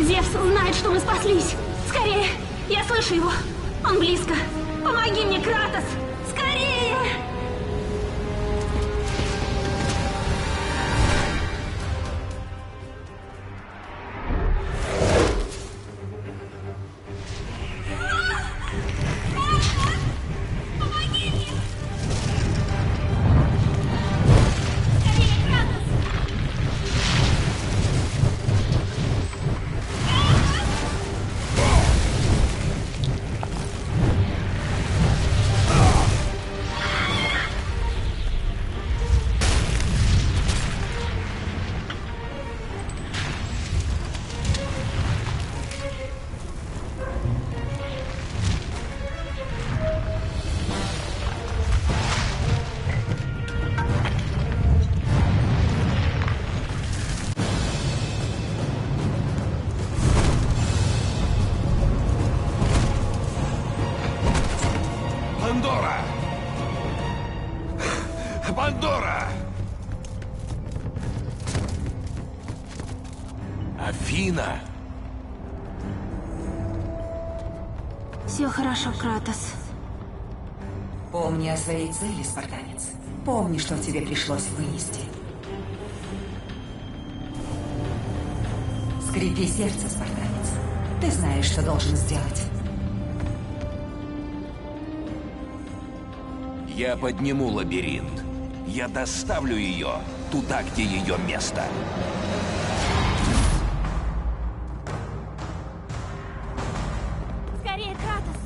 Зевс знает, что мы спаслись. Скорее! Я слышу его. Он близко. Помоги мне, Кратос! Скорее! Пандора! Пандора! Афина! Все хорошо, Кратос. Помни о своей цели, спартанец. Помни, что тебе пришлось вынести. Скрепи сердце, спартанец. Ты знаешь, что должен сделать. Я подниму лабиринт. Я доставлю ее туда, где ее место. Скорее, Кратос!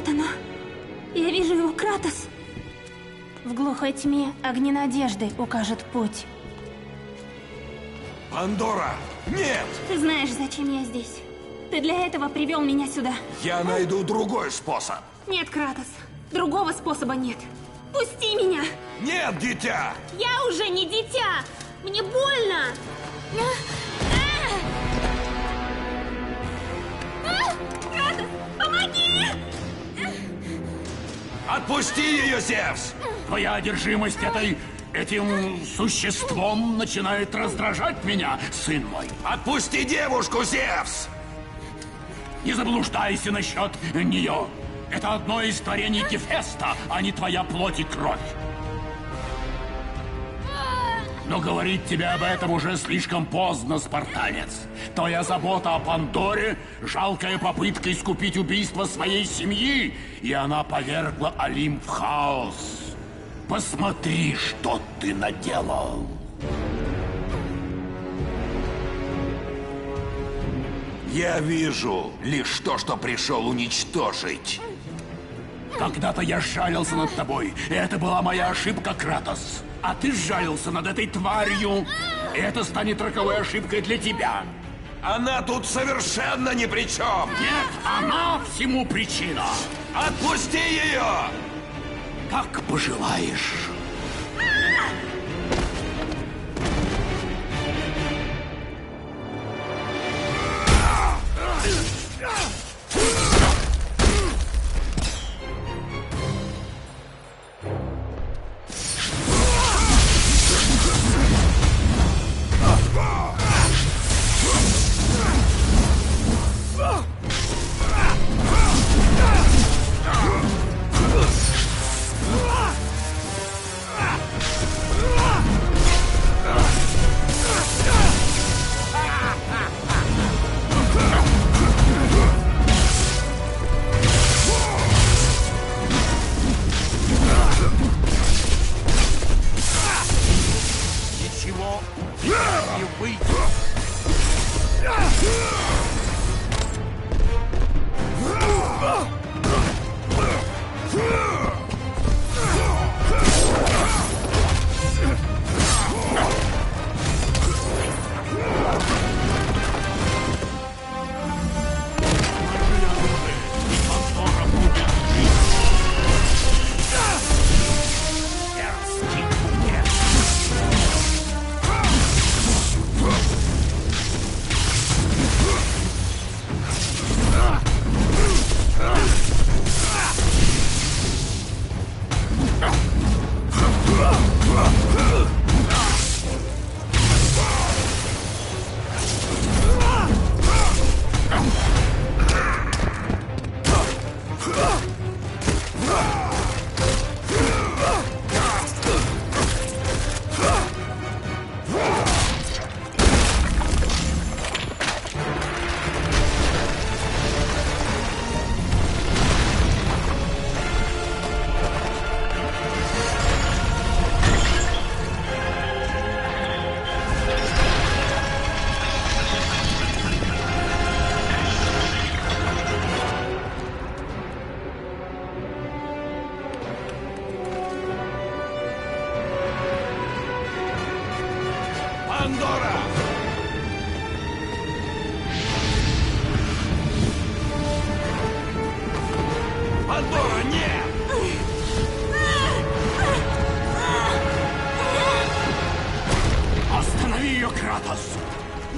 Вот оно. Я вижу его, Кратос. В глухой тьме огни надежды укажут путь. Пандора! Нет! Ты знаешь, зачем я здесь. Ты для этого привел меня сюда. Я найду другой способ. Нет, Кратос. Другого способа нет. Пусти меня! Нет, дитя! Я уже не дитя! Мне больно! Кратос, помоги! Отпусти ее, Зевс! Твоя одержимость этим существом начинает раздражать меня, сын мой. Отпусти девушку, Зевс! Не заблуждайся насчет нее. Это одно из творений Гефеста, а не твоя плоть и кровь. Но говорить тебе об этом уже слишком поздно, спартанец. Твоя забота о Пандоре — жалкая попытка искупить убийство своей семьи, и она повергла Олимп в хаос. Посмотри, что ты наделал. Я вижу лишь то, что пришел уничтожить. Когда-то я сжалился над тобой, и это была моя ошибка, Кратос. А ты сжалился над этой тварью, и это станет роковой ошибкой для тебя. Она тут совершенно ни при чем! Нет, она всему причина. Отпусти ее! Как пожелаешь.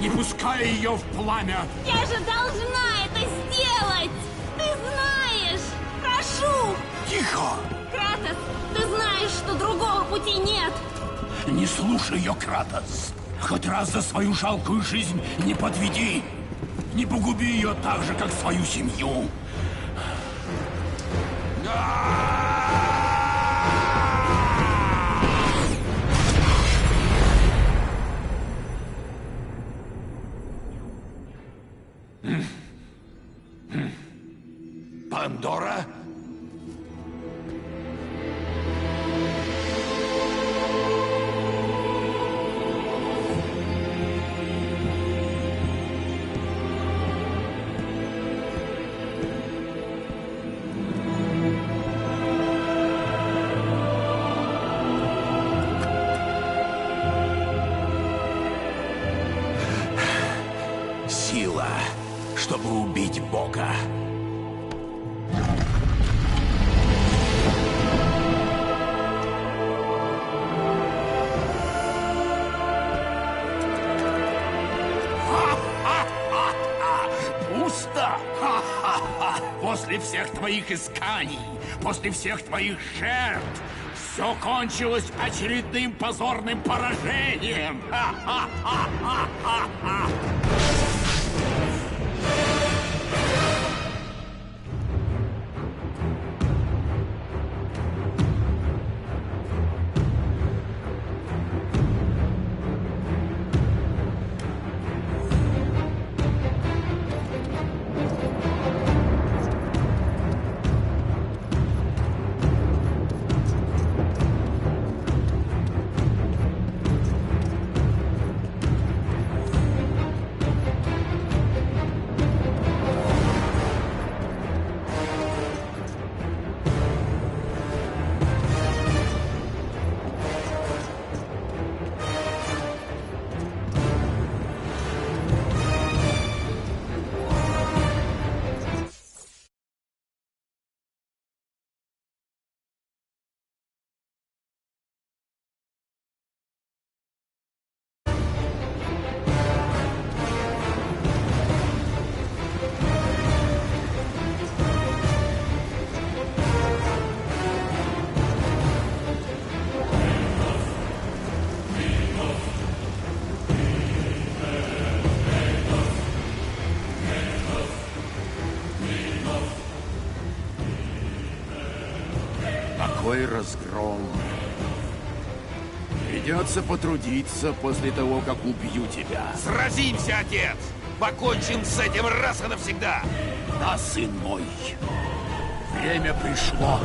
Не пускай ее в пламя! Я же должна это сделать! Ты знаешь! Прошу! Тихо! Кратос, ты знаешь, что другого пути нет! Не слушай ее, Кратос! Хоть раз за свою жалкую жизнь не подведи! Не погуби ее так же, как свою семью! Пандора? сила, чтобы убить Бога. Пусто? Ха-ха-ха! После всех твоих исканий, после всех твоих жертв, все кончилось очередным позорным поражением. Ха-ха-ха-ха-ха-ха! Такой разгром. Придется потрудиться после того, как убью тебя. Сразимся, отец! Покончим с этим раз и навсегда! Да, сын мой, время пришло.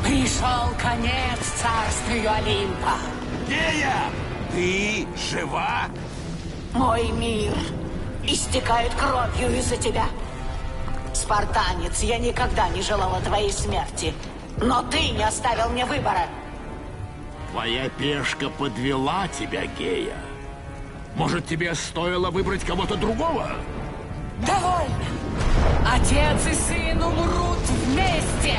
Пришел конец царствию Олимпа. Гея! Ты жива? Мой мир истекает кровью из-за тебя. Спартанец, я никогда не желала твоей смерти. Но ты не оставил мне выбора. Твоя пешка подвела тебя, Гея. Может, тебе стоило выбрать кого-то другого? Довольно. Отец и сын умрут вместе.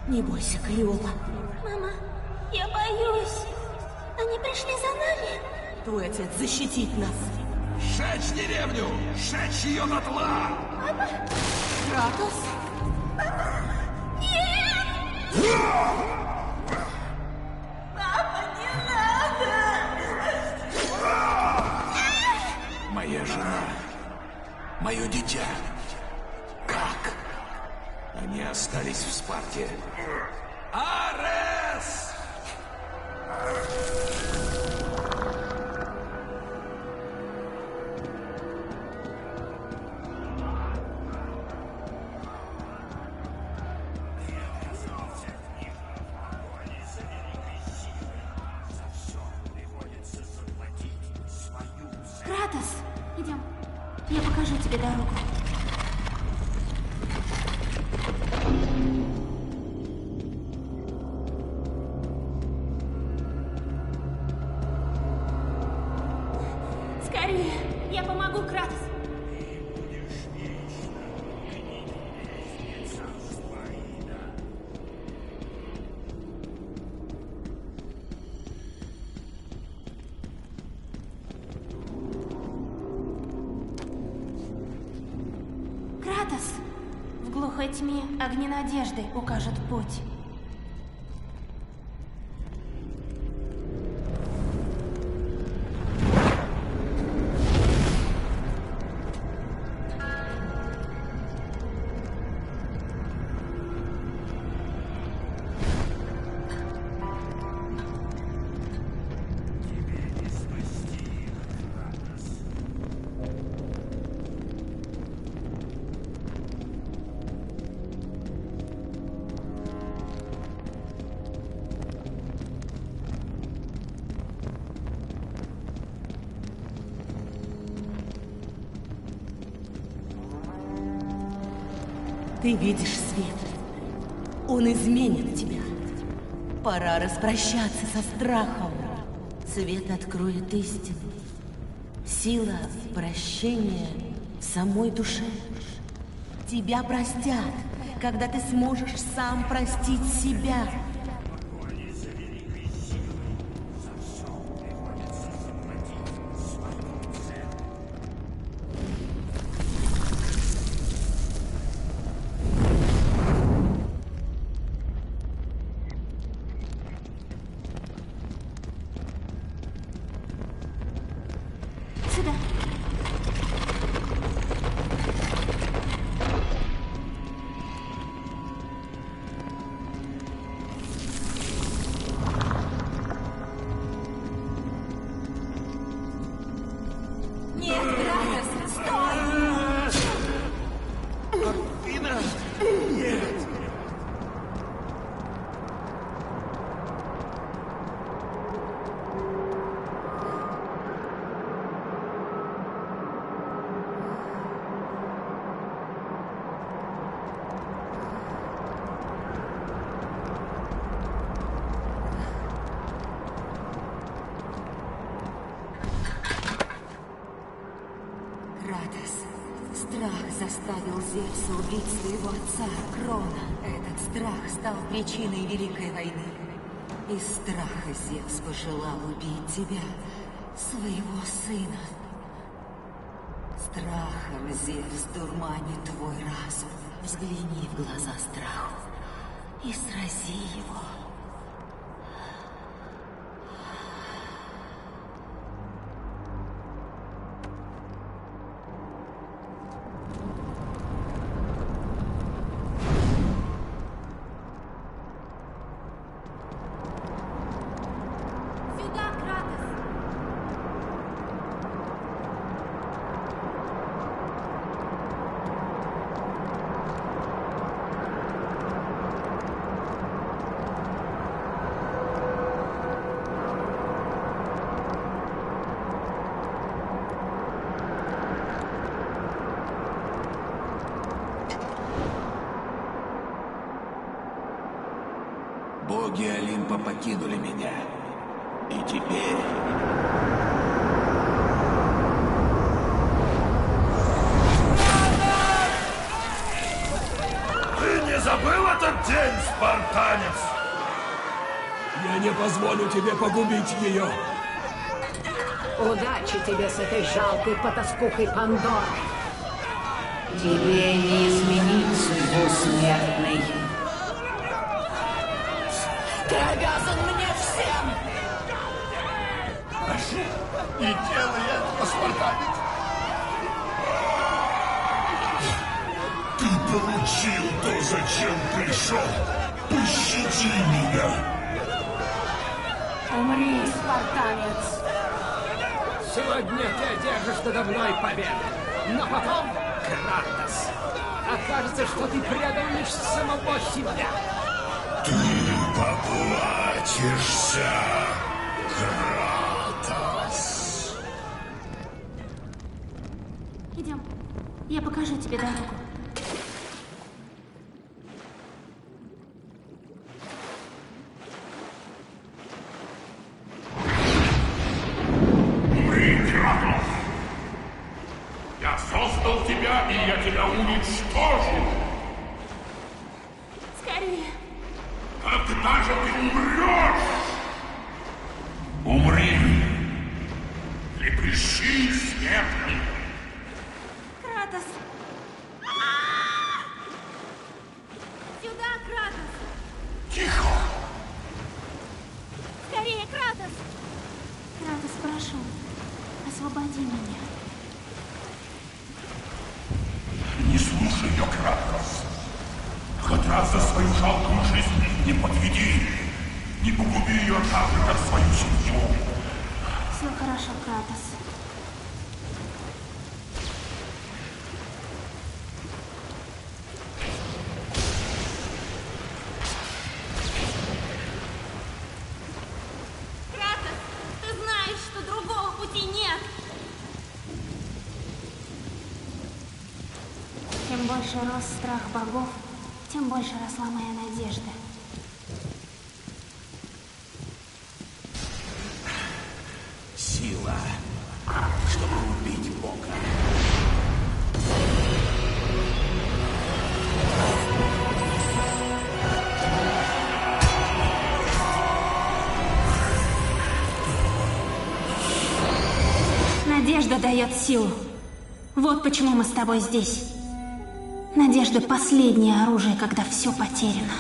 Не бойся, Калиопа. Мама, я боюсь. Они пришли за нами? Твой отец защитит нас. Сжечь деревню! Сжечь ее дотла! Папа? Кратос? Нет! Папа, не надо! Моя жена. Мое дитя. Как? Они остались в Спарте. Арес! Кратос, идем. Я покажу тебе дорогу. Скорее, я помогу, Кратос. Кратос, в глухой тьме огни надежды укажут путь. Ты видишь свет. Он изменит тебя. Пора распрощаться со страхом. Свет откроет истину. Сила прощения в самой душе. Тебя простят, когда ты сможешь сам простить себя. Сюда. Нет, Гратос, стой! Кратос, страх заставил Зевса убить своего отца, Крона. Этот страх стал причиной Великой войны. Из страха Зевс пожелал убить тебя, своего сына. Страхом Зевс дурманит твой разум. Взгляни в глаза страху и срази его. Сюда, Кратос. Боги Олимпа покинули меня. И теперь... Ты не забыл этот день, спартанец? Я не позволю тебе погубить ее. Удачи тебе с этой жалкой потаскухой Пандорой. Тебе не изменить судьбу смертной. Ты обязан мне всем! Не делай этого, спартанец! Ты получил то, зачем пришел. Пощади меня! Умри, спартанец! Сегодня ты одержишь надо мной победу. Но потом, Кратос, окажется, что ты предал лишь самого себя. Ты поплатишься, Кратос. Идем. Я покажу тебе дорогу. Умри, Кратос! Я создал тебя, и я тебя уничтожу! Скорее. Когда же ты умрешь? Умри! Трепещи, смертный! Кратос. Сюда, Кратос. Тихо! Скорее, Кратос. Кратос, прошу, освободи меня. Не слушай ее, Кратос! Хоть раз за свою жалкую жизнь не подведи! Не погуби ее так же, как свою семью! Все хорошо, Кратос. Кратос, ты знаешь, что другого пути нет. Чем больше больше рос страх богов, тем больше росла моя надежда. Сила, чтобы убить Бога. Надежда дает силу. Вот почему мы с тобой здесь. Надежда — последнее оружие, когда все потеряно.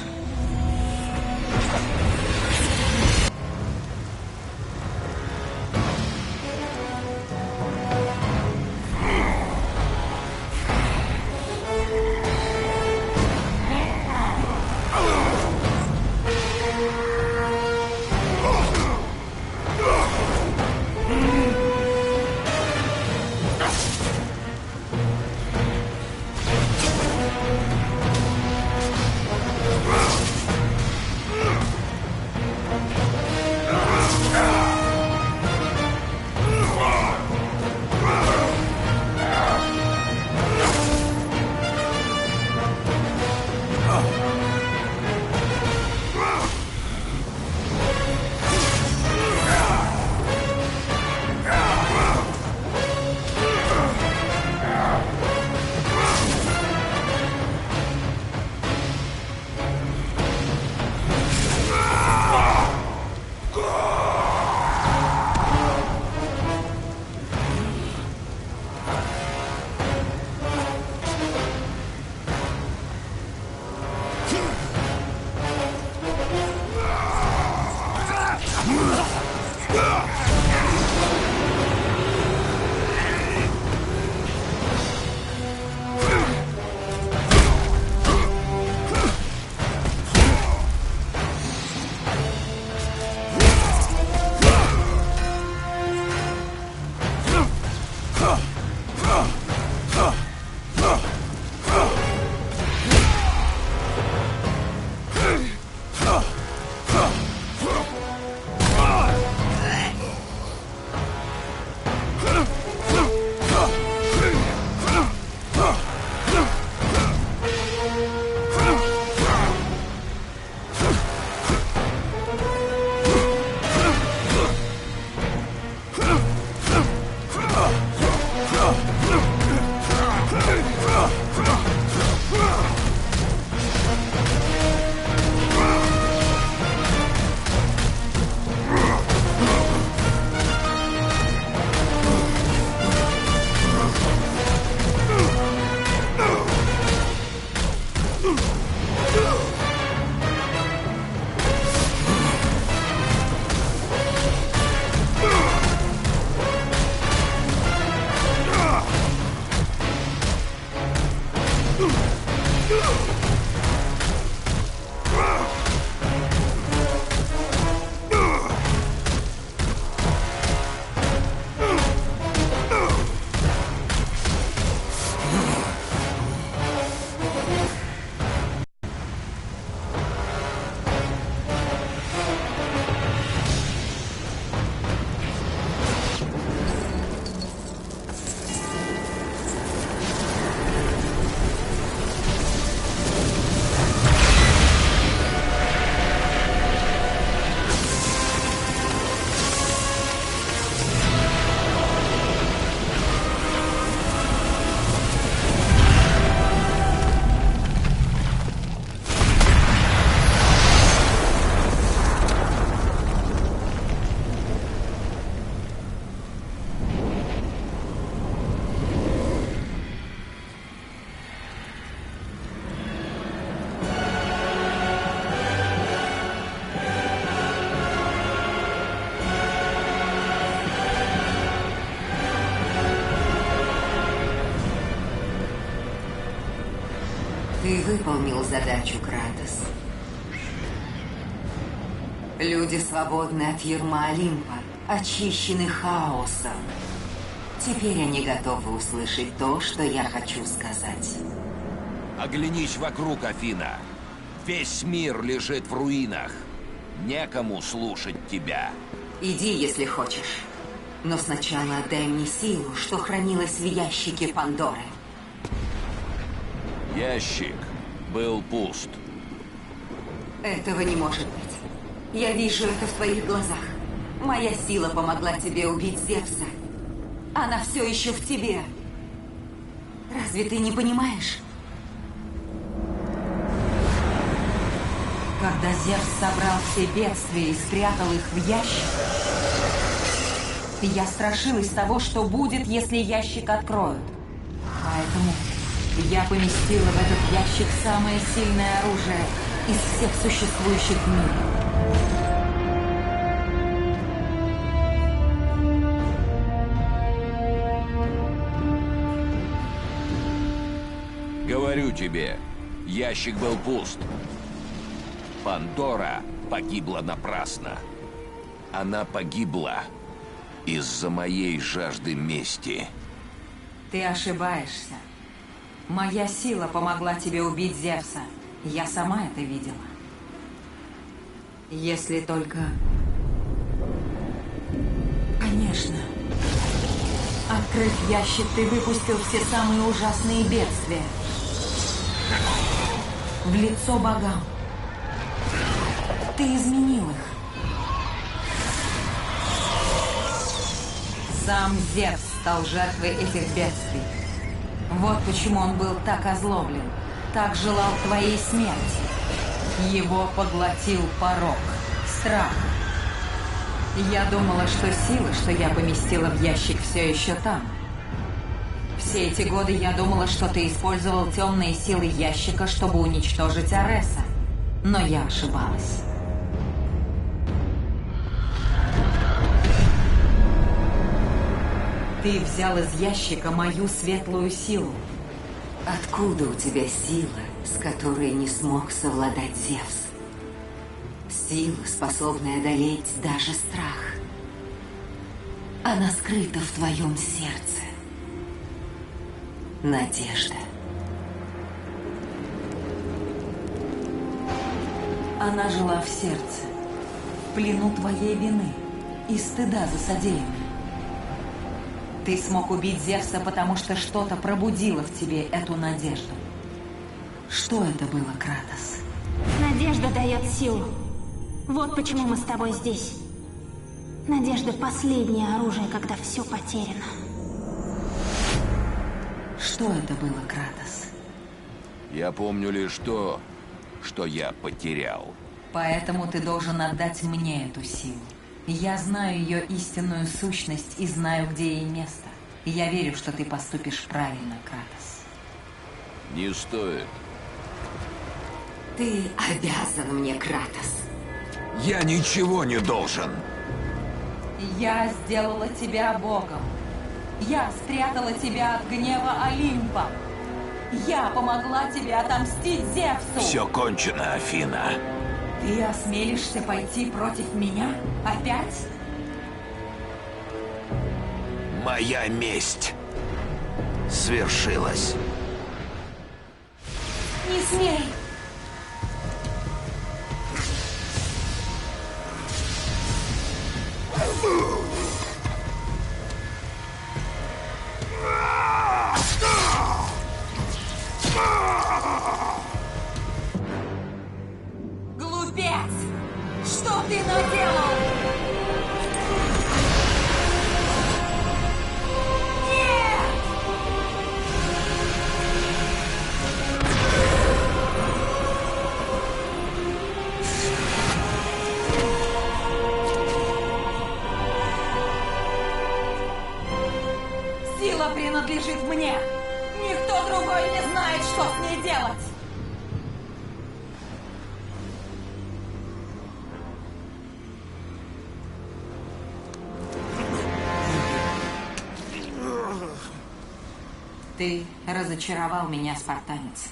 Ты выполнил задачу, Кратос. Люди свободны от ярма Олимпа, очищены хаосом. Теперь они готовы услышать то, что я хочу сказать. Оглянись вокруг, Афина. Весь мир лежит в руинах. Некому слушать тебя. Иди, если хочешь. Но сначала отдай мне силу, что хранилась в ящике Пандоры. Ящик был пуст. Этого не может быть. Я вижу это в твоих глазах. Моя сила помогла тебе убить Зевса. Она все еще в тебе. Разве ты не понимаешь? Когда Зевс собрал все бедствия и спрятал их в ящик, я страшилась того, что будет, если ящик откроют. Поэтому я поместила в этот ящик самое сильное оружие из всех существующих в мире. Говорю тебе, ящик был пуст. Пандора погибла напрасно. Она погибла из-за моей жажды мести. Ты ошибаешься. Моя сила помогла тебе убить Зевса. Я сама это видела. Если только... Конечно. Открыв ящик, ты выпустил все самые ужасные бедствия. В лицо богам. Ты изменил их. Сам Зевс стал жертвой этих бедствий. Вот почему он был так озлоблен, так желал твоей смерти. Его поглотил порок, страх. Я думала, что сила, что я поместила в ящик, все еще там. Все эти годы я думала, что ты использовал темные силы ящика, чтобы уничтожить Ареса. Но я ошибалась. Ты взял из ящика мою светлую силу. Откуда у тебя сила, с которой не смог совладать Зевс? Сила, способная одолеть даже страх. Она скрыта в твоем сердце. Надежда. Она жила в сердце, в плену твоей вины и стыда за содеянное. Ты смог убить Зевса, потому что что-то пробудило в тебе эту надежду. Что это было, Кратос? Надежда дает силу. Вот почему мы с тобой здесь. Надежда — последнее оружие, когда все потеряно. Что это было, Кратос? Я помню лишь то, что я потерял. Поэтому ты должен отдать мне эту силу. Я знаю ее истинную сущность и знаю, где ей место. И я верю, что ты поступишь правильно, Кратос. Не стоит. Ты обязан мне, Кратос. Я ничего не должен. Я сделала тебя Богом. Я спрятала тебя от гнева Олимпа. Я помогла тебе отомстить Зевсу. Все кончено, Афина. Ты осмелишься пойти против меня? Опять? Моя месть свершилась. Не смей! Глупец! Что ты наделал? Нет! Сила принадлежит мне! Никто другой не знает, что с ней делать! Ты разочаровал меня, спартанец.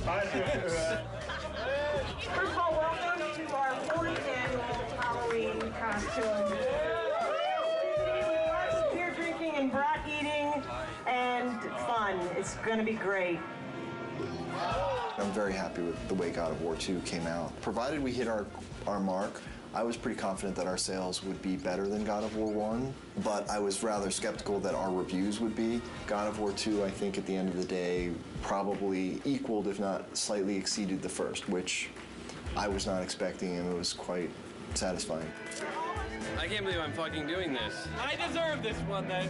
First of all, welcome to our 4th annual Halloween costume. Beer drinking and brat eating and fun. It's going to be great. I'm very happy with the way God of War 2 came out. Provided we hit our mark, I was pretty confident that our sales would be better than God of War 1, but I was rather skeptical that our reviews would be. God of War 2, I think, at the end of the day, probably equaled, if not slightly exceeded the first, which I was not expecting, and it was quite satisfying. I can't believe I'm fucking doing this. I deserve this one, then.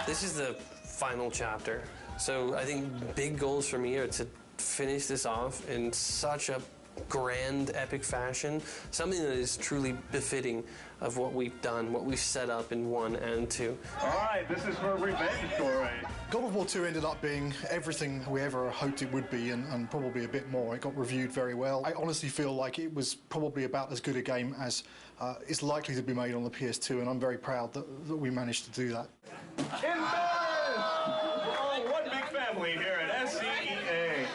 This is the final chapter. So I think big goals for me are to finish this off in such a grand, epic fashion, something that is truly befitting of what we've done, what we've set up in 1 and 2. All right, this is for revenge story. God of War 2 ended up being everything we ever hoped it would be, and probably a bit more. It got reviewed very well. I honestly feel like it was probably about as good a game as is likely to be made on the PS2, and I'm very proud that we managed to do that. Oh, one big family here at SCEA.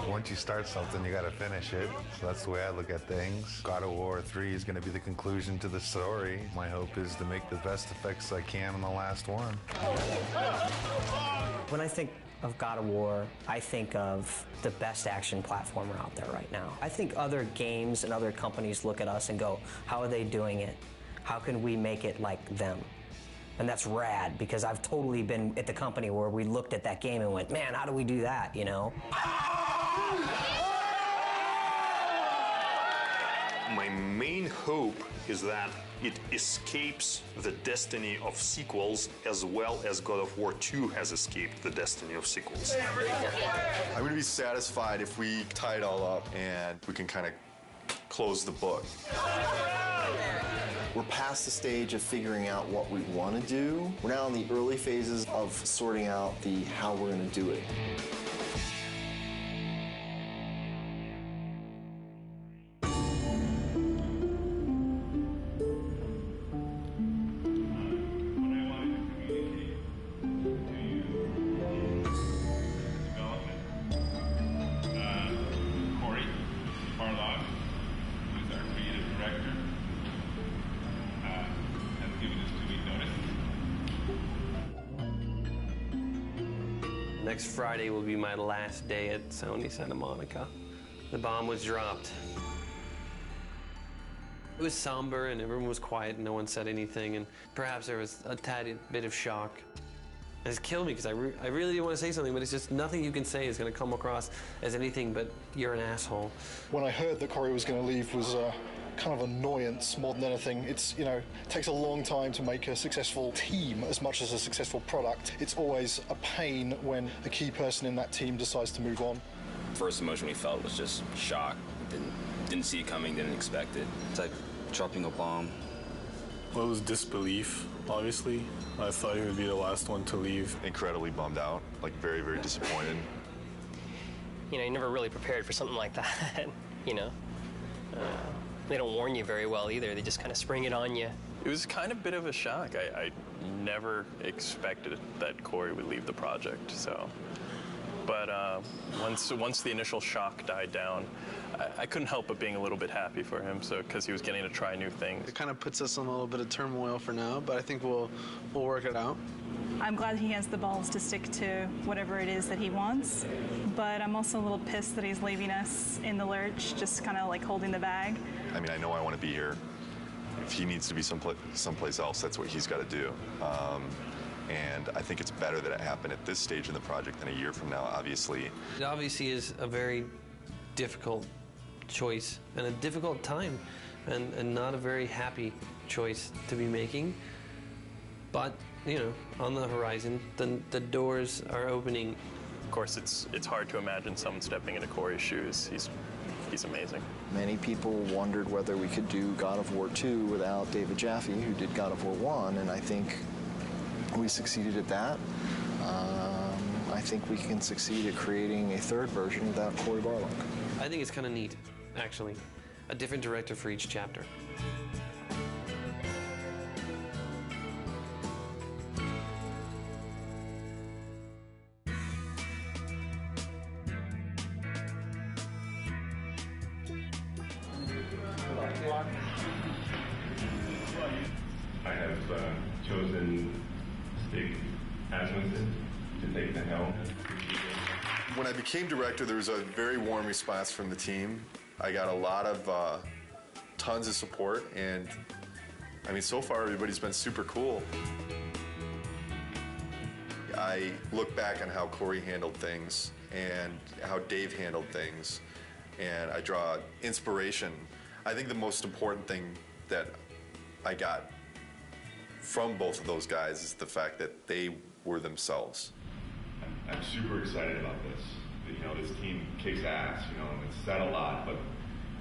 Once you start something, you gotta finish it. So that's the way I look at things. God of War 3 is gonna be the conclusion to the story. My hope is to make the best effects I can on the last one. When I think of God of War, I think of the best action platformer out there right now. I think other games and other companies look at us and go, how are they doing it? How can we make it like them? And that's rad, because I've totally been at the company where we looked at that game and went, man, how do we do that, you know? My main hope is that it escapes the destiny of sequels as well as God of War 2 has escaped the destiny of sequels. I'm going to be satisfied if we tie it all up and we can kind of close the book. We're past the stage of figuring out what we want to do. We're now in the early phases of sorting out the how we're going to do it. Next Friday will be my last day at Sony Santa Monica. The bomb was dropped. It was somber and everyone was quiet and no one said anything, and perhaps there was a tad bit of shock. It's killed me because I really want to say something, but it's just nothing you can say is going to come across as anything but you're an asshole. When I heard that Corey was going to leave was kind of annoyance more than anything. It's, you know, it takes a long time to make a successful team as much as a successful product. It's always a pain when a key person in that team decides to move on. First emotion we felt was just shock. Didn't see it coming, didn't expect it. It's like dropping a bomb. Well, it was disbelief, obviously. I thought he would be the last one to leave. Incredibly bummed out, like very, very disappointed. You know, you're never really prepared for something like that, you know. They don't warn you very well either. They just kind of spring it on you. It was kind of a bit of a shock. I never expected that Corey would leave the project, so. But once the initial shock died down, I couldn't help but being a little bit happy for him, so because he was getting to try new things. It kind of puts us in a little bit of turmoil for now, but I think we'll work it out. I'm glad he has the balls to stick to whatever it is that he wants, but I'm also a little pissed that he's leaving us in the lurch, just kind of like holding the bag. I mean, I know I want to be here. If he needs to be someplace else, that's what he's got to do. And I think it's better that it happened at this stage in the project than a year from now, obviously. It obviously is a very difficult choice and a difficult time and not a very happy choice to be making. But, you know, on the horizon, the doors are opening. Of course, it's hard to imagine someone stepping into Corey's shoes. He's amazing. Many people wondered whether we could do God of War 2 without David Jaffe, who did God of War 1, and I think we succeeded at that. I think we can succeed at creating a third version without Cory Barlog. I think it's kind of neat, actually. A different director for each chapter. block. I have chosen Stig Asmussen to take the helm. When I became director, there was a very warm response from the team. I got a lot of tons of support, and I mean, so far everybody's been super cool. I look back on how Corey handled things and how Dave handled things, and I draw inspiration. I think the most important thing that I got from both of those guys is the fact that they were themselves. I'm super excited about this. You know, this team kicks ass, you know, and it's said a lot, but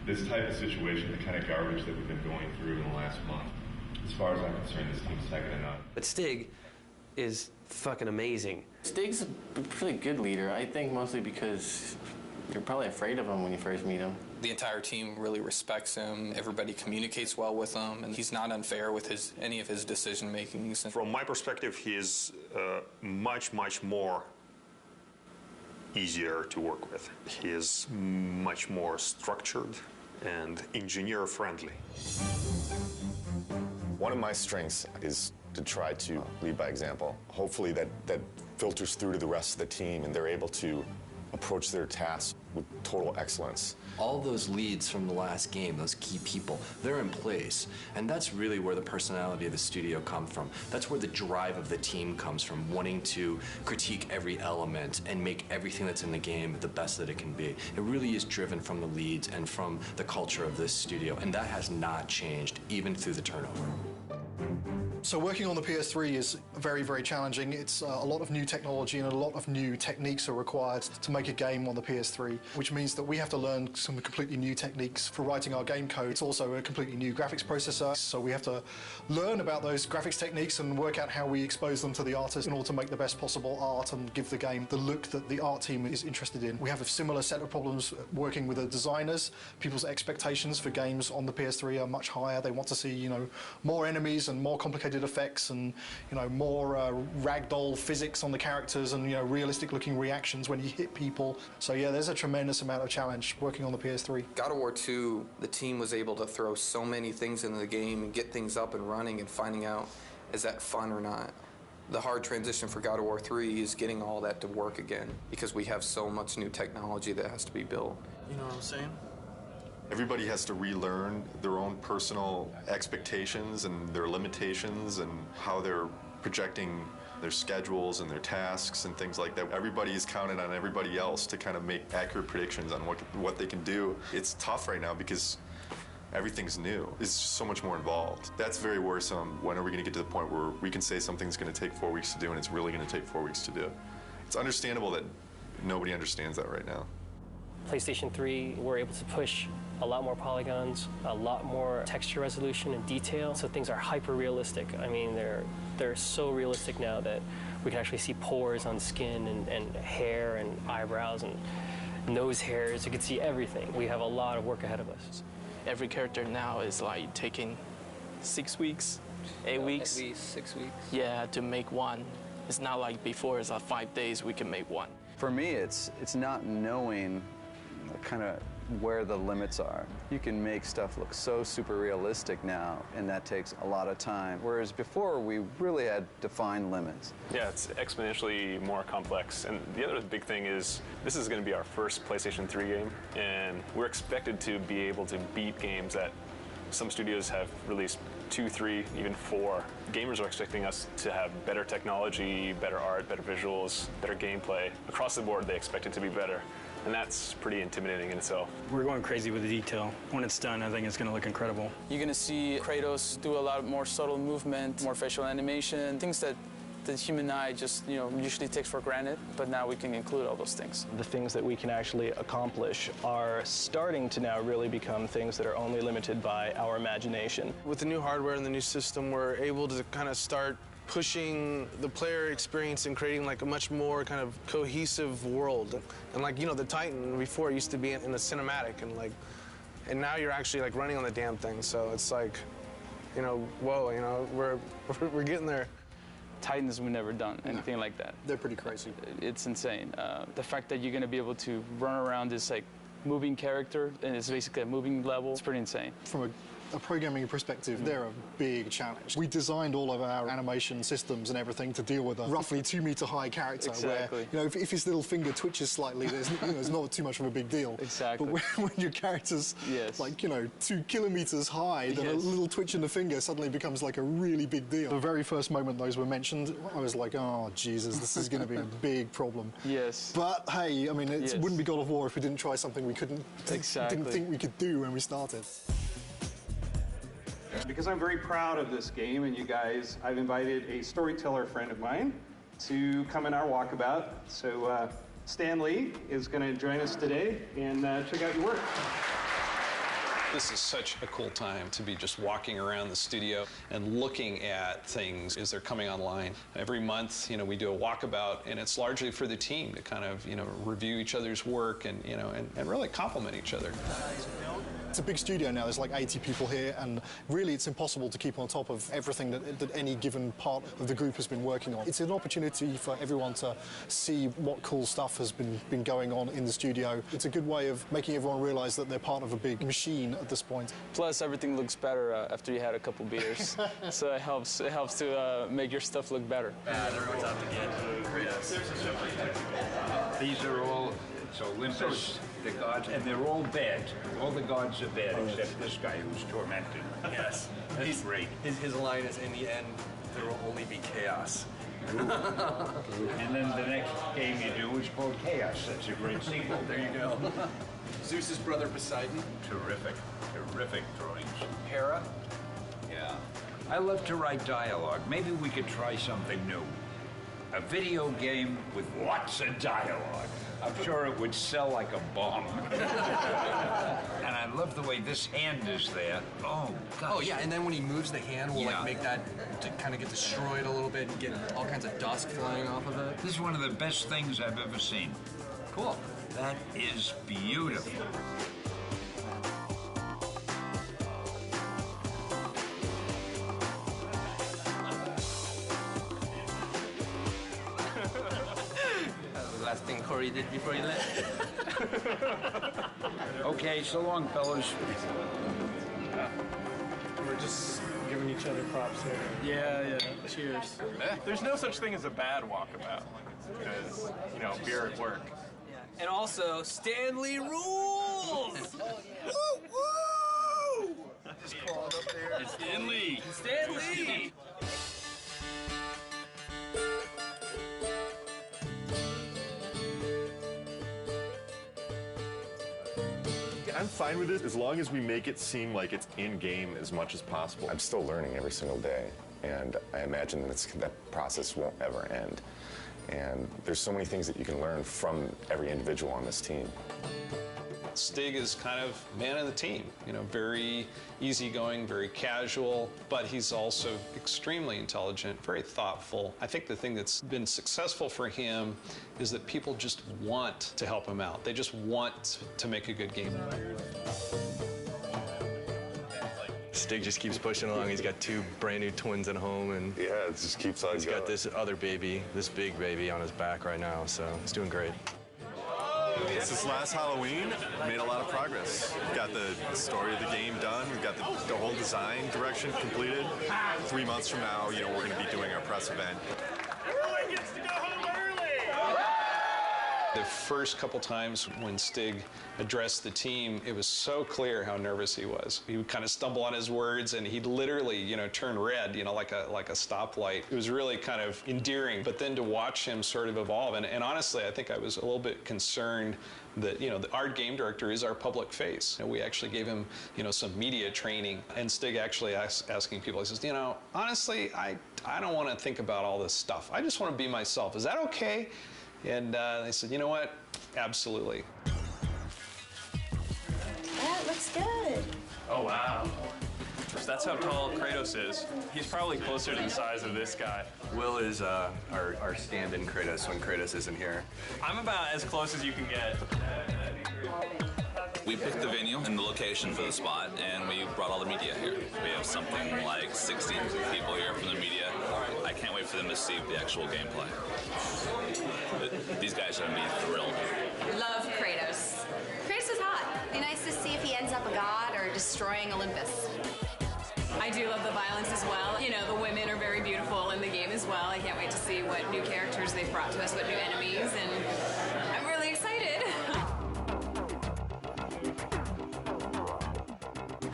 this type of situation, the kind of garbage that we've been going through in the last month, as far as I'm concerned, this team's second to none. But Stig is fucking amazing. Stig's a pretty good leader, I think mostly because you're probably afraid of him when you first meet him. The entire team really respects him. Everybody communicates well with him, and he's not unfair with any of his decision makings. From my perspective, he is much more easier to work with. He is much more structured and engineer friendly. One of my strengths is to try to lead by example. Hopefully that filters through to the rest of the team and they're able to approach their tasks with total excellence. All those leads from the last game, those key people, they're in place. And that's really where the personality of the studio comes from. That's where the drive of the team comes from, wanting to critique every element and make everything that's in the game the best that it can be. It really is driven from the leads and from the culture of this studio, and that has not changed, even through the turnover. So working on the PS3 is very challenging. It's a lot of new technology and a lot of new techniques are required to make a game on the PS3, which means that we have to learn some completely new techniques for writing our game code. It's also a completely new graphics processor, so we have to learn about those graphics techniques and work out how we expose them to the artist in order to make the best possible art and give the game the look that the art team is interested in. We have a similar set of problems working with the designers. People's expectations for games on the PS3 are much higher. They want to see, you know, more enemies and more complicated effects and, you know, more ragdoll physics on the characters and, you know, realistic looking reactions when you hit people. So yeah, there's a tremendous amount of challenge working on the PS3. God of War 2, the team was able to throw so many things into the game and get things up and running and finding out, is that fun or not? The hard transition for God of War 3 is getting all that to work again because we have so much new technology that has to be built. You know what I'm saying? Everybody has to relearn their own personal expectations and their limitations and how they're projecting their schedules and their tasks and things like that. Everybody is counting on everybody else to kind of make accurate predictions on what they can do. It's tough right now because everything's new. It's just so much more involved. That's very worrisome. When are we going to get to the point where we can say something's going to take 4 weeks to do and it's really going to take 4 weeks to do? It's understandable that nobody understands that right now. PlayStation 3, we're able to push a lot more polygons, a lot more texture resolution and detail, so things are hyper realistic. I mean, they're so realistic now that we can actually see pores on skin and hair and eyebrows and nose hairs. You can see everything. We have a lot of work ahead of us. Every character now is like taking 6 weeks, 8 weeks. At least 6 weeks. Yeah, to make one. It's not like before, it's like 5 days we can make one. For me, it's not knowing kind of where the limits are. You can make stuff look so super realistic now, and that takes a lot of time. Whereas before, we really had defined limits. Yeah, it's exponentially more complex. And the other big thing is this is going to be our first PlayStation 3 game, and we're expected to be able to beat games that some studios have released 2, 3, even 4. Gamers are expecting us to have better technology, better art, better visuals, better gameplay. Across the board, they expect it to be better. And that's pretty intimidating in itself. We're going crazy with the detail. When it's done, I think it's going to look incredible. You're going to see Kratos do a lot more subtle movement, more facial animation, things that the human eye just, usually takes for granted, but now we can include all those things. The things that we can actually accomplish are starting to now really become things that are only limited by our imagination. With the new hardware and the new system, we're able to kind of start pushing the player experience and creating like a much more kind of cohesive world. And like, the Titan before used to be in a cinematic and now you're actually like running on the damn thing. So it's like, whoa, we're getting there. Titans, we've never done anything like that. They're pretty crazy. It's insane. The fact that you're going to be able to run around this like moving character and it's basically a moving level, it's pretty insane. From a a programming perspective, they're a big challenge. We designed all of our animation systems and everything to deal with a roughly 2-meter high character Exactly. where, if his little finger twitches slightly, there's not too much of a big deal. Exactly. But when your character's like, 2 kilometers high, then a little twitch in the finger suddenly becomes like a really big deal. The very first moment those were mentioned, I was like, oh, Jesus, this is going to be a big problem. Yes. But hey, I mean, it wouldn't be God of War if we didn't try something we didn't think we could do when we started. Because I'm very proud of this game and you guys, I've invited a storyteller friend of mine to come in our walkabout. So Stan Lee is going to join us today and check out your work. This is such a cool time to be just walking around the studio and looking at things as they're coming online. Every month, we do a walkabout, and it's largely for the team to kind of, review each other's work and, and really compliment each other. It's a big studio now, there's like 80 people here, and really it's impossible to keep on top of everything that any given part of the group has been working on. It's an opportunity for everyone to see what cool stuff has been going on in the studio. It's a good way of making everyone realize that they're part of a big machine at this point. Plus, everything looks better after you had a couple beers, so it helps to make your stuff look better. Everyone's out to get These are all Olympus, the gods, and they're all bad. All the gods are bad, except this guy who's tormented. Yes. That's great. His line is, in the end, there will only be chaos. And then the next game you do is called Chaos. That's a great sequel. There you go. Zeus's brother Poseidon. Terrific drawings. Hera. Yeah. I love to write dialogue. Maybe we could try something new. A video game with lots of dialogue. I'm sure it would sell like a bomb. And I love the way this hand is there. Oh, gosh. Oh, yeah, and then when he moves the hand, we'll like make that to kind of get destroyed a little bit and get all kinds of dust flying off of it. This is one of the best things I've ever seen. Cool. That is beautiful. Last thing Corey did before he left. Okay, so long, fellas. We're just giving each other props here. Yeah. Cheers. There's no such thing as a bad walkabout because, beer at work. And also, Stanley rules! Woo! Just crawled up there. It's Stanley. Stanley! I'm fine with it as long as we make it seem like it's in-game as much as possible. I'm still learning every single day, and I imagine that process won't ever end. And there's so many things that you can learn from every individual on this team. Stig is kind of man of the team, very easygoing, very casual, but he's also extremely intelligent, very thoughtful. I think the thing that's been successful for him is that people just want to help him out. They just want to make a good game. Stig just keeps pushing along. He's got 2 brand new twins at home, and yeah, it just keeps on going. He's got this other baby, this big baby on his back right now, so he's doing great. Since last Halloween, made a lot of progress. We've got the story of the game done. We've got the whole design direction completed. 3 months from now, we're going to be doing our press event. Everyone gets to go home early! The first couple times when Stig addressed the team, it was so clear how nervous he was. He would kind of stumble on his words, and he'd literally, turn red, like a stoplight. It was really kind of endearing. But then to watch him sort of evolve, and honestly, I think I was a little bit concerned that, our game director is our public face. And we actually gave him, some media training. And Stig actually asking people, he says, honestly, I don't want to think about all this stuff. I just want to be myself. Is that okay? And they said, you know what? Absolutely. That looks good. Oh, wow. That's how tall Kratos is. He's probably closer to the size of this guy. Will is our stand-in Kratos when Kratos isn't here. I'm about as close as you can get. We picked the venue and the location for the spot, and we brought all the media here. We have something like 60 people here from the media. I can't wait for them to see the actual gameplay. These guys are going to be thrilled. Love Kratos. Kratos is hot. And I to see if he ends up a god or destroying Olympus. I do love the violence as well. You know, the women are very beautiful in the game as well. I can't wait to see what new characters they've brought to us, what new enemies, and I'm really excited.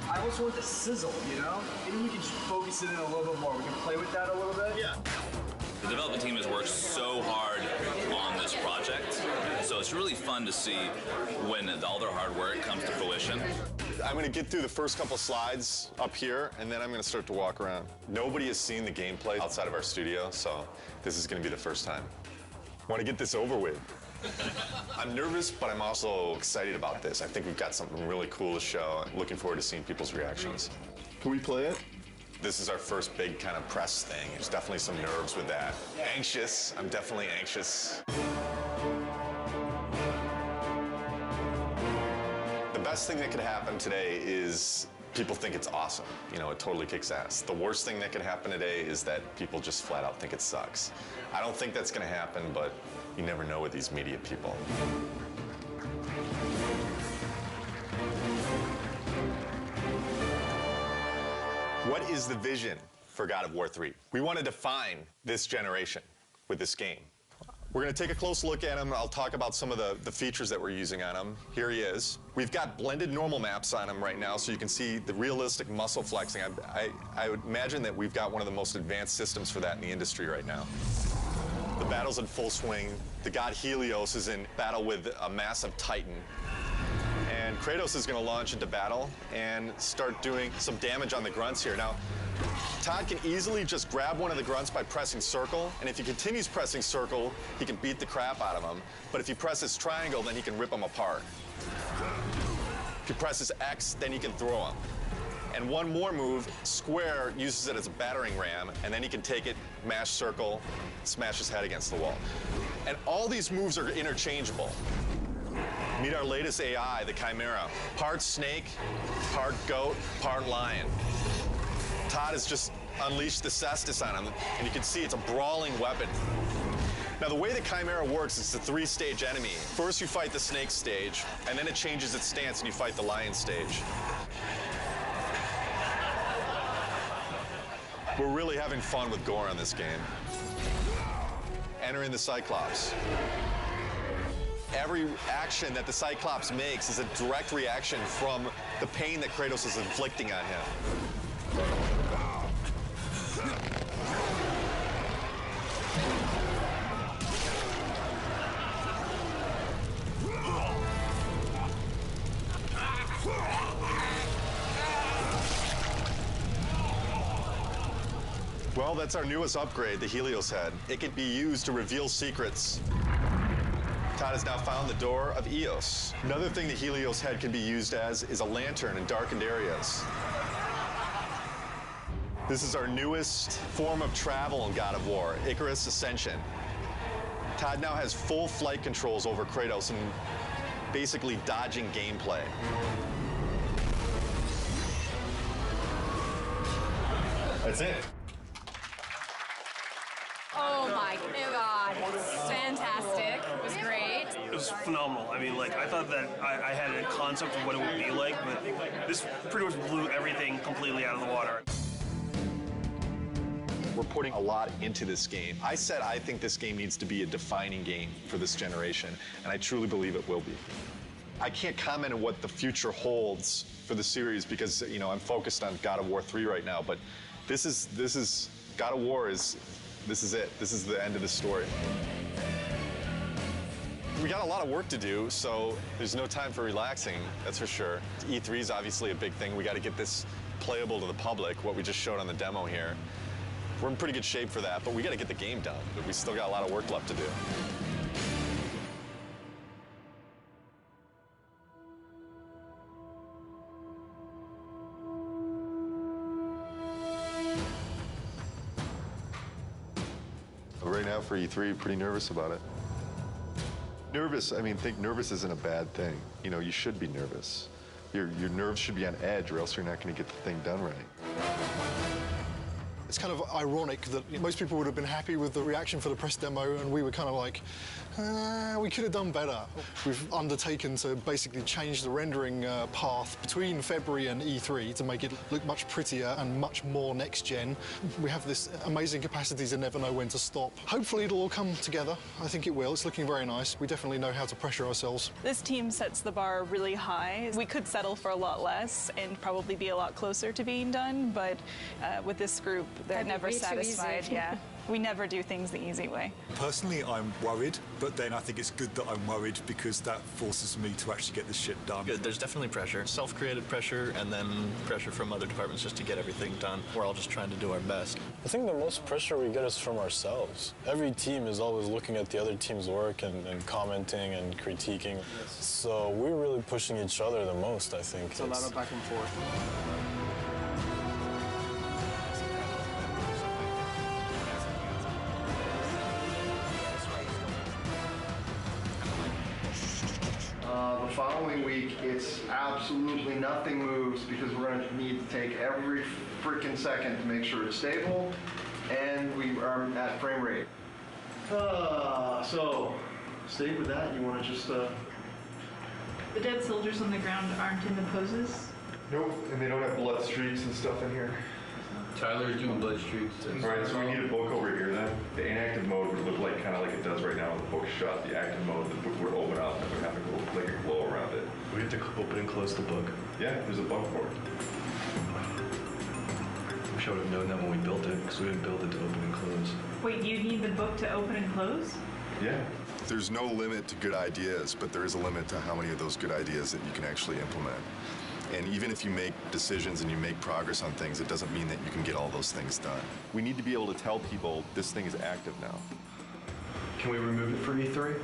I also want the sizzle, you know? Maybe we can just focus it in a little bit more. We can play with that a little bit. Yeah. The development team has worked so hard on this project, so it's really fun to see when all their hard work comes to fruition. I'm going to get through the first couple slides up here, and then I'm going to start to walk around. Nobody has seen the gameplay outside of our studio, so this is going to be the first time. Want to get this over with. I'm nervous, but I'm also excited about this. I think we've got something really cool to show. I'm looking forward to seeing people's reactions. Can we play it? This is our first big kind of press thing. There's definitely some nerves with that. Anxious. I'm definitely anxious. The best thing that could happen today is people think it's awesome. You know, it totally kicks ass. The worst thing that could happen today is that people just flat out think it sucks. I don't think that's going to happen, but you never know with these media people. What is the vision for God of War 3? We want to define this generation with this game. We're going to take a close look at him. I'll talk about some of the features that we're using on him. Here he is. We've got blended normal maps on him right now, so you can see the realistic muscle flexing. I would imagine that we've got one of the most advanced systems for that in the industry right now. The battle's in full swing. The god Helios is in battle with a massive Titan. And Kratos is going to launch into battle and start doing some damage on the grunts here. Now, Todd can easily just grab one of the grunts by pressing circle, and if he continues pressing circle, he can beat the crap out of him. But if he presses triangle, then he can rip them apart. If he presses X, then he can throw them. And one more move, square uses it as a battering ram, and then he can take it, mash circle, smash his head against the wall. And all these moves are interchangeable. Meet our latest AI, the Chimera. Part snake, part goat, part lion. Todd has just unleashed the cestus on him, and you can see it's a brawling weapon. Now, the way the Chimera works is it's a 3-stage enemy. First, you fight the snake stage, and then it changes its stance, and you fight the lion stage. We're really having fun with gore on this game. Entering the Cyclops. Every action that the Cyclops makes is a direct reaction from the pain that Kratos is inflicting on him. Well, that's our newest upgrade, the Helios head. It can be used to reveal secrets. Todd has now found the door of Eos. Another thing the Helios head can be used as is a lantern in darkened areas. This is our newest form of travel in God of War, Icarus Ascension. Todd now has full flight controls over Kratos and basically dodging gameplay. That's it. Oh my God, fantastic, it was great. It was phenomenal. I mean, like, I thought that I had a concept of what it would be like, but this pretty much blew everything completely out of the water. We're putting a lot into this game. I said I think this game needs to be a defining game for this generation, and I truly believe it will be. I can't comment on what the future holds for the series because, you know, I'm focused on God of War 3 right now, but this is God of War is, this is it. This is the end of the story. We got a lot of work to do, so there's no time for relaxing, that's for sure. E3 is obviously a big thing. We got to get this playable to the public, what we just showed on the demo here. We're in pretty good shape for that, but we got to get the game done. But we still got a lot of work left to do. Right now for E3, pretty nervous about it. Nervous, I mean, think nervous isn't a bad thing. You know, you should be nervous. Your nerves should be on edge or else you're not going to get the thing done right. It's kind of ironic that most people would have been happy with the reaction for the press demo, and we were kind of like, we could have done better. We've undertaken to basically change the rendering path between February and E3 to make it look much prettier and much more next-gen. We have this amazing capacity to never know when to stop. Hopefully it'll all come together. I think it will. It's looking very nice. We definitely know how to pressure ourselves. This team sets the bar really high. We could settle for a lot less and probably be a lot closer to being done, but with this group, they're never satisfied. Yeah. We never do things the easy way. Personally, I'm worried, but then I think it's good that I'm worried because that forces me to actually get this shit done. Good. There's definitely pressure, self-created pressure, and then pressure from other departments just to get everything done. We're all just trying to do our best. I think the most pressure we get is from ourselves. Every team is always looking at the other team's work and commenting and critiquing. So we're really pushing each other the most, I think. It's a lot of back and forth. The following week, it's absolutely nothing moves because we're going to need to take every freaking second to make sure it's stable and we are at frame rate. So, stay with that. You want to just... The dead soldiers on the ground aren't in the poses? Nope, and they don't have blood streaks and stuff in here. Tyler's doing blood streaks. Alright, so we need a book over here then. The inactive mode would look like kind of like it does right now with the book shut. The active mode, the book would open up and it would have like a glow around it. We have to open and close the book. Yeah, there's a book for it. Wish I would have known that when we built it, because we didn't build it to open and close. Wait, you need the book to open and close? Yeah. There's no limit to good ideas, but there is a limit to how many of those good ideas that you can actually implement. And even if you make decisions and you make progress on things, it doesn't mean that you can get all those things done. We need to be able to tell people this thing is active now. Can we remove it for E3?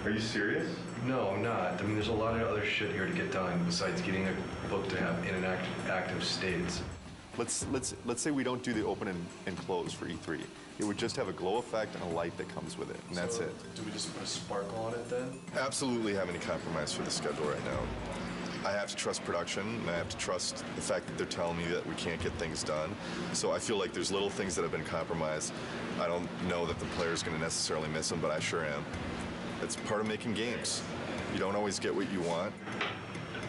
Are you serious? No, I'm not. I mean, there's a lot of other shit here to get done besides getting a book to have in an active states. Let's say we don't do the open and close for E3. It would just have a glow effect and a light that comes with it, and that's it. Do we just put a sparkle on it then? Absolutely have any compromise for the schedule right now. I have to trust production, and I have to trust the fact that they're telling me that we can't get things done. So I feel like there's little things that have been compromised. I don't know that the player's going to necessarily miss them, but I sure am. It's part of making games. You don't always get what you want.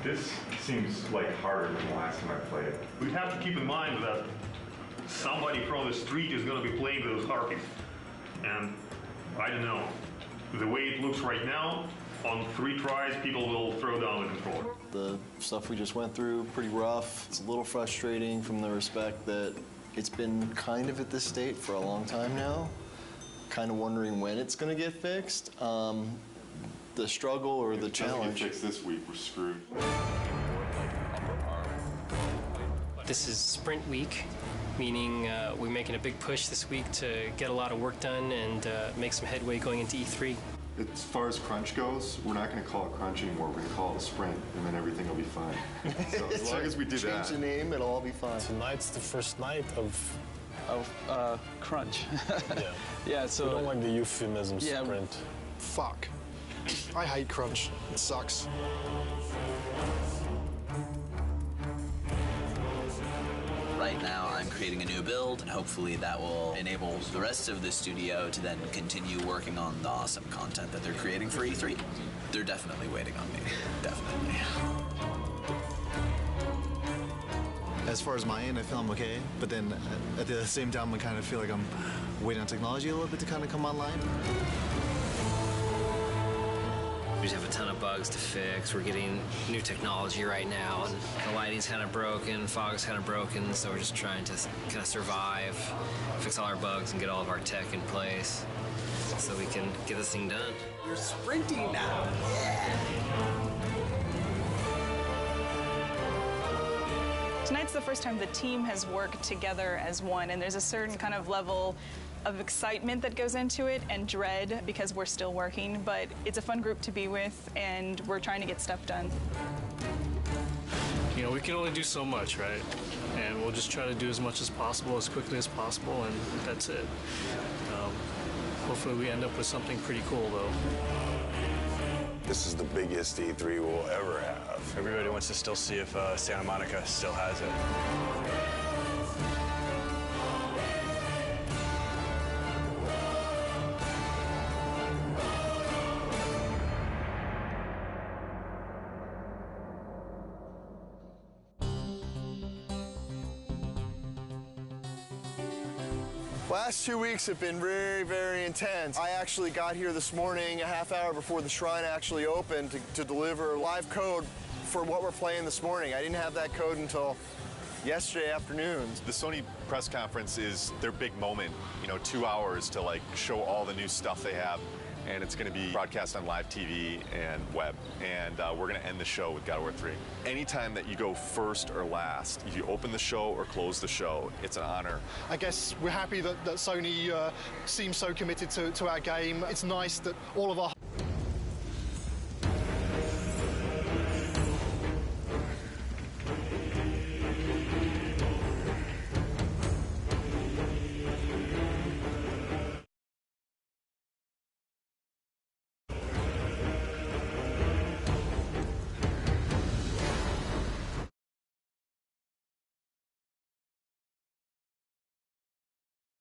This seems like harder than the last time I played it. We have to keep in mind that somebody from the street is going to be playing with those harpies. And I don't know. The way it looks right now, on 3 tries, people will throw down the controller. The stuff we just went through, pretty rough. It's a little frustrating from the respect that it's been kind of at this state for a long time now. Kind of wondering when it's going to get fixed. The struggle or the challenge. If it gets fixed this week, we're screwed. This is sprint week, meaning we're making a big push this week to get a lot of work done and make some headway going into E3. As far as crunch goes, we're not going to call it crunch anymore. We're going to call it a sprint, and then everything will be fine. So as long as we do that. Change the name, it'll all be fine. Tonight's the first night of crunch. Yeah. Yeah, so... We don't like the euphemism sprint. Fuck. I hate crunch. It sucks. Right now, I'm creating a new build, and hopefully that will enable the rest of the studio to then continue working on the awesome content that they're creating for E3. They're definitely waiting on me. Definitely. As far as my end, I feel I'm okay, but then at the same time, I kind of feel like I'm waiting on technology a little bit to kind of come online. We just have a ton of bugs to fix. We're getting new technology right now, and the lighting's kind of broken, fog's kind of broken, so we're just trying to kind of survive, fix all our bugs, and get all of our tech in place so we can get this thing done. You're sprinting now. Yeah. Tonight's the first time the team has worked together as one, and there's a certain kind of level of excitement that goes into it and dread because we're still working, but it's a fun group to be with, and we're trying to get stuff done. You know, we can only do so much, right? And we'll just try to do as much as possible, as quickly as possible, and that's it. Hopefully we end up with something pretty cool, though. This is the biggest E3 we'll ever have. Everybody wants to still see if Santa Monica still has it. Last 2 weeks have been very, very intense. I actually got here this morning a half hour before the shrine actually opened to deliver live code for what we're playing this morning. I didn't have that code until yesterday afternoon. The Sony press conference is their big moment, 2 hours to like show all the new stuff they have. And it's going to be broadcast on live TV and web. And we're going to end the show with God of War 3. Anytime that you go first or last, if you open the show or close the show, it's an honor. I guess we're happy that Sony seems so committed to our game. It's nice that all of our